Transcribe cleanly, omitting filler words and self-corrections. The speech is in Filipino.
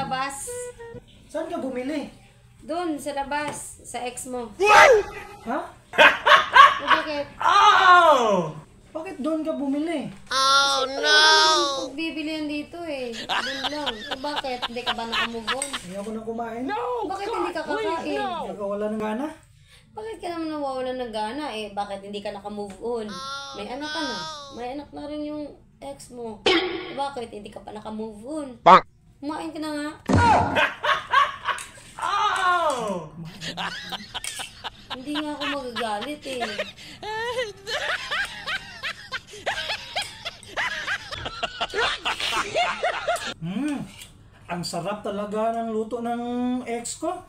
labas. Saan ka bumili? Doon, sa labas. Sa ex mo. Ha? O bakit? Bakit doon ka bumili? Pag bibili yan dito eh. Doon lang. O bakit? Hindi ka ba nakamove on? Ayoko na kumain. Bakit hindi ka kakain? Wala ng gana? Bakit ka naman nawawalan ng gana eh? Bakit hindi ka nakamove on? May anak ka na. May anak na rin yung ex mo. Bakit hindi ka pa nakamove on? Kumain ka na nga. Hindi nga ako magagalit eh. Ang sarap talaga ng luto ng ex ko.